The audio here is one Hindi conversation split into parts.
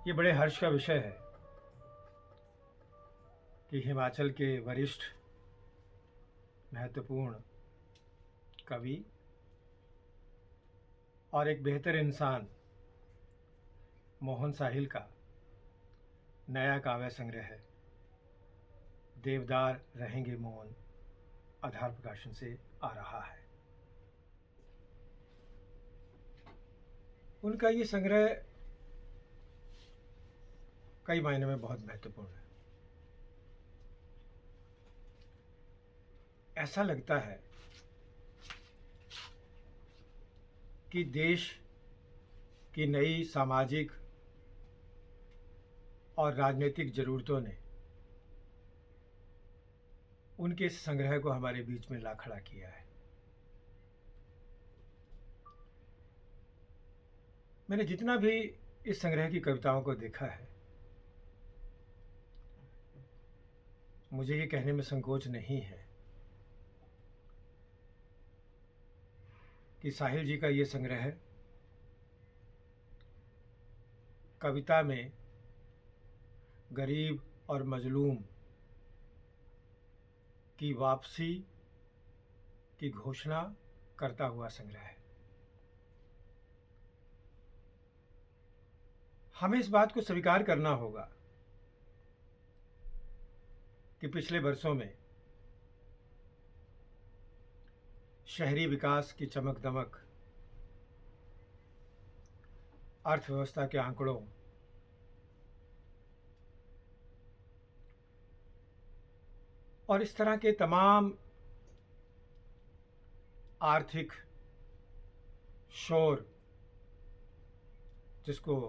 ये बड़े हर्ष का विषय है कि हिमाचल के वरिष्ठ महत्वपूर्ण कवि और एक बेहतर इंसान मोहन साहिल का नया काव्य संग्रह है देवदार रहेंगे मौन आधार प्रकाशन से आ रहा है। उनका ये संग्रह कई मायने में बहुत महत्वपूर्ण है। ऐसा लगता है कि देश की नई सामाजिक और राजनीतिक ज़रूरतों ने उनके इस संग्रह को हमारे बीच में ला खड़ा किया है। मैंने जितना भी इस संग्रह की कविताओं को देखा है, मुझे ये कहने में संकोच नहीं है कि साहिल जी का ये संग्रह कविता में गरीब और मजलूम की वापसी की घोषणा करता हुआ संग्रह है। हमें इस बात को स्वीकार करना होगा कि पिछले वर्षों में शहरी विकास की चमक दमक, अर्थव्यवस्था के आंकड़ों और इस तरह के तमाम आर्थिक शोर जिसको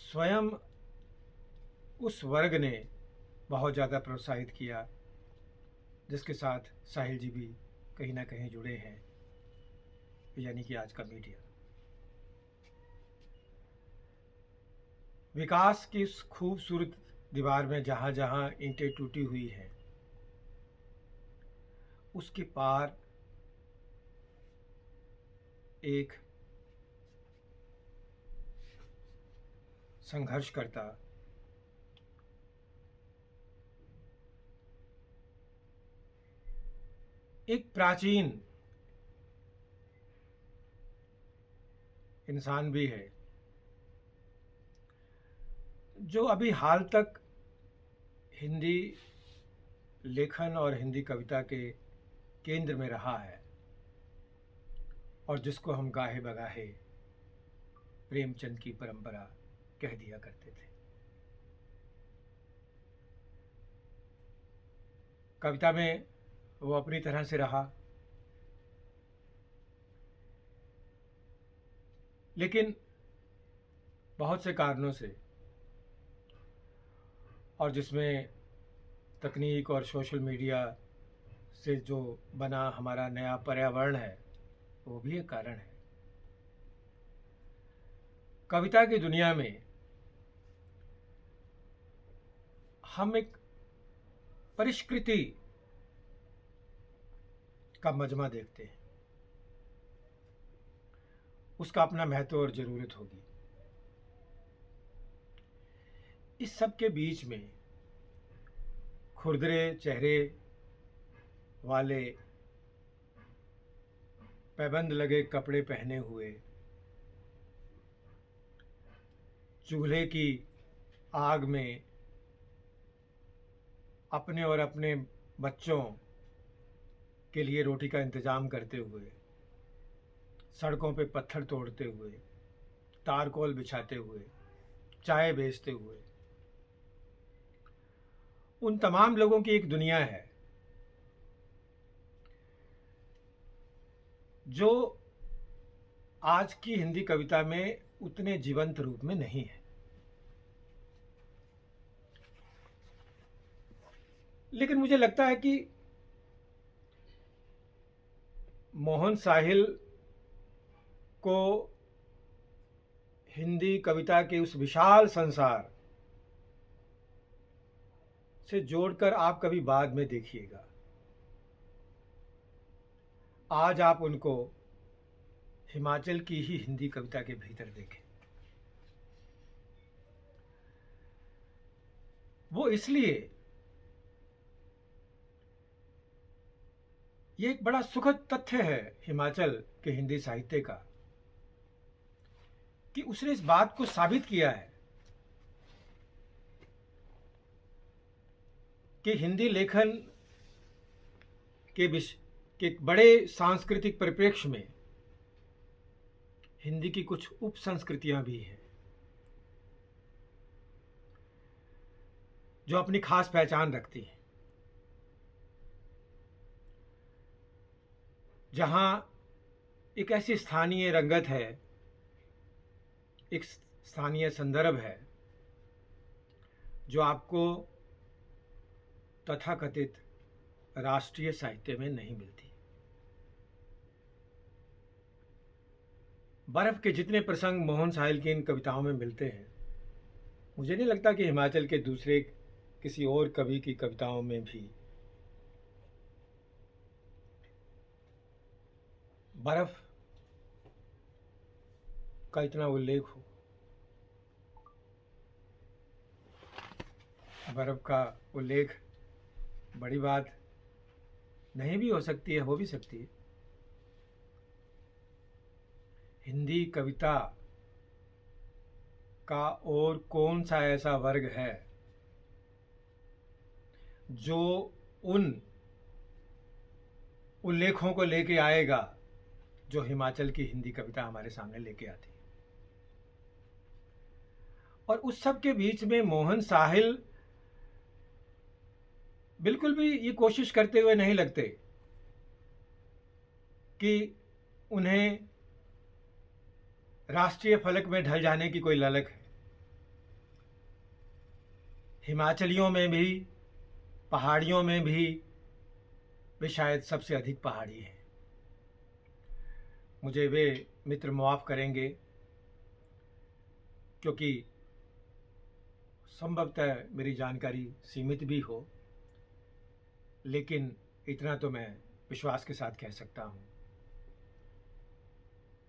स्वयं उस वर्ग ने बहुत ज़्यादा प्रोत्साहित किया, जिसके साथ साहिल जी भी कहीं ना कहीं जुड़े हैं, यानी कि आज का मीडिया। विकास की इस खूबसूरत दीवार में जहाँ जहाँ ईंटें टूटी हुई हैं, उसके पार एक संघर्ष करता, एक प्राचीन इंसान भी है जो अभी हाल तक हिंदी लेखन और हिंदी कविता के केंद्र में रहा है और जिसको हम गाहे बगाहे प्रेमचंद की परंपरा कह दिया करते थे। कविता में वो अपनी तरह से रहा, लेकिन बहुत से कारणों से, और जिसमें तकनीक और सोशल मीडिया से जो बना हमारा नया पर्यावरण है, वो भी एक कारण है। कविता की दुनिया में हम एक परिष्कृति का मजमा देखते हैं। उसका अपना महत्व और ज़रूरत होगी। इस सब के बीच में खुरदरे चेहरे वाले, पैबंद लगे कपड़े पहने हुए, चूल्हे की आग में अपने और अपने बच्चों के लिए रोटी का इंतज़ाम करते हुए, सड़कों पे पत्थर तोड़ते हुए, तारकोल बिछाते हुए, चाय बेचते हुए, उन तमाम लोगों की एक दुनिया है जो आज की हिंदी कविता में उतने जीवंत रूप में नहीं है। लेकिन मुझे लगता है कि मोहन साहिल को हिंदी कविता के उस विशाल संसार से जोड़कर आप कभी बाद में देखिएगा। आज आप उनको हिमाचल की ही हिंदी कविता के भीतर देखें। वो इसलिए, ये एक बड़ा सुखद तथ्य है हिमाचल के हिंदी साहित्य का कि उसने इस बात को साबित किया है कि हिंदी लेखन के बड़े सांस्कृतिक परिप्रेक्ष्य में हिंदी की कुछ उप संस्कृतियां भी हैं जो अपनी खास पहचान रखती हैं, जहां एक ऐसी स्थानीय रंगत है, एक स्थानीय संदर्भ है जो आपको तथाकथित राष्ट्रीय साहित्य में नहीं मिलती। बर्फ के जितने प्रसंग मोहन साहिल की इन कविताओं में मिलते हैं, मुझे नहीं लगता कि हिमाचल के दूसरे किसी और कवि की कविताओं में भी बर्फ का इतना उल्लेख हो। बर्फ का उल्लेख बड़ी बात नहीं भी हो सकती है, हो भी सकती है। हिंदी कविता का और कौन सा ऐसा वर्ग है जो उन उल्लेखों को लेके आएगा जो हिमाचल की हिंदी कविता हमारे सामने लेके आती है। और उस सब के बीच में मोहन साहिल बिल्कुल भी ये कोशिश करते हुए नहीं लगते कि उन्हें राष्ट्रीय फलक में ढल जाने की कोई ललक है। हिमाचलियों में भी, पहाड़ियों में भी वे शायद सबसे अधिक पहाड़ी हैं। मुझे वे मित्र माफ़ करेंगे क्योंकि संभवतः मेरी जानकारी सीमित भी हो, लेकिन इतना तो मैं विश्वास के साथ कह सकता हूँ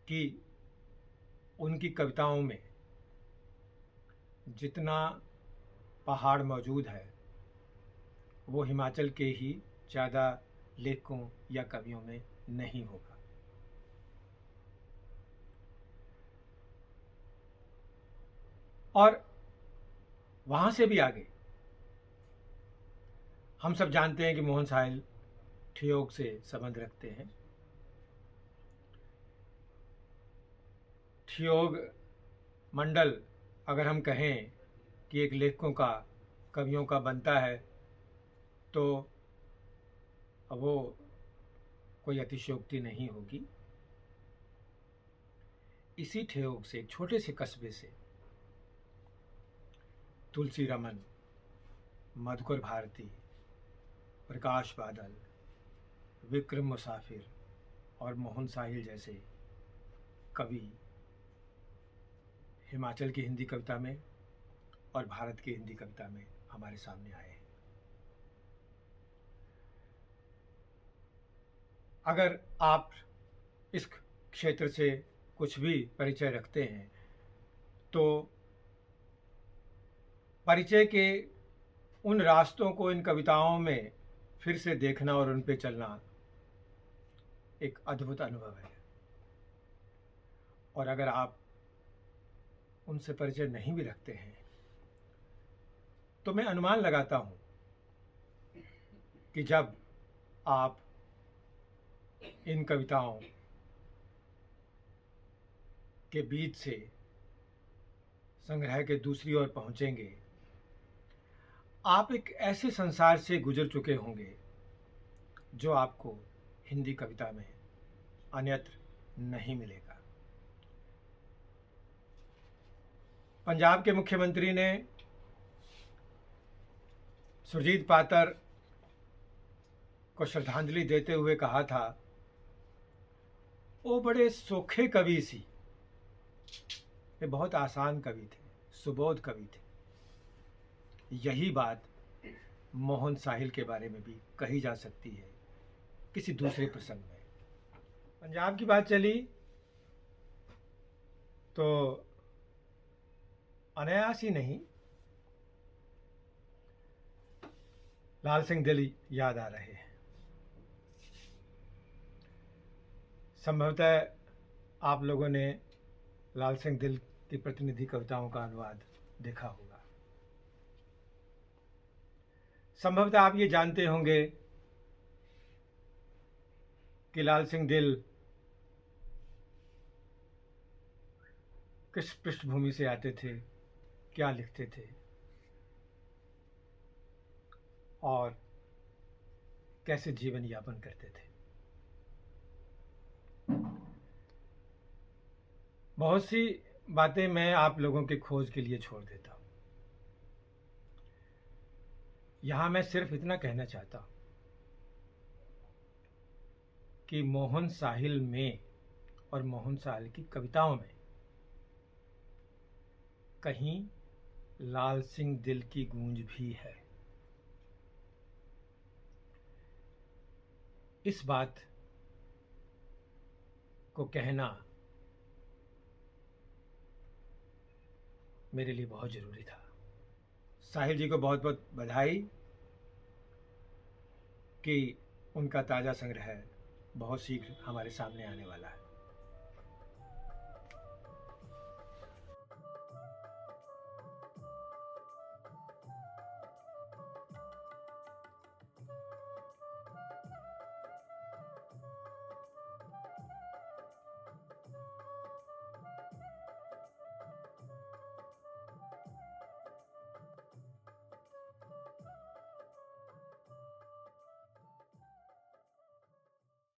कि उनकी कविताओं में जितना पहाड़ मौजूद है वो हिमाचल के ही ज़्यादा लेखकों या कवियों में नहीं होगा। और वहाँ से भी आगे हम सब जानते हैं कि मोहन साहिल ठियोग से संबंध रखते हैं। ठियोग मंडल अगर हम कहें कि एक लेखकों का, कवियों का बनता है तो वो कोई अतिशयोक्ति नहीं होगी। इसी ठियोग से, एक छोटे से कस्बे से तुलसी रमन, मधुकर भारती, प्रकाश बादल, विक्रम मुसाफिर और मोहन साहिल जैसे कवि हिमाचल की हिंदी कविता में और भारत की हिंदी कविता में हमारे सामने आए हैं। अगर आप इस क्षेत्र से कुछ भी परिचय रखते हैं तो परिचय के उन रास्तों को इन कविताओं में फिर से देखना और उन पे चलना एक अद्भुत अनुभव है। और अगर आप उनसे परिचय नहीं भी रखते हैं तो मैं अनुमान लगाता हूं कि जब आप इन कविताओं के बीच से संग्रह के दूसरी ओर पहुंचेंगे, आप एक ऐसे संसार से गुजर चुके होंगे जो आपको हिंदी कविता में अन्यत्र नहीं मिलेगा। पंजाब के मुख्यमंत्री ने सुरजीत पातर को श्रद्धांजलि देते हुए कहा था, वो बड़े सोखे कवि सी, वे बहुत आसान कवि थे, सुबोध कवि थे। यही बात मोहन साहिल के बारे में भी कही जा सकती है किसी दूसरे प्रसंग में। पंजाब की बात चली तो अनायास ही नहीं, लाल सिंह दिल याद आ रहे हैं। संभवतः आप लोगों ने लाल सिंह दिल की प्रतिनिधि कविताओं का अनुवाद देखा होगा। संभवतः आप ये जानते होंगे कि लाल सिंह दिल किस पृष्ठभूमि से आते थे, क्या लिखते थे और कैसे जीवन यापन करते थे। बहुत सी बातें मैं आप लोगों के खोज के लिए छोड़ देता हूँ। यहाँ मैं सिर्फ इतना कहना चाहता हूँ कि मोहन साहिल में और मोहन साहिल की कविताओं में कहीं लाल सिंह दिल की गूंज भी है। इस बात को कहना मेरे लिए बहुत ज़रूरी था। साहिल जी को बहुत बहुत बधाई कि उनका ताज़ा संग्रह बहुत शीघ्र हमारे सामने आने वाला है।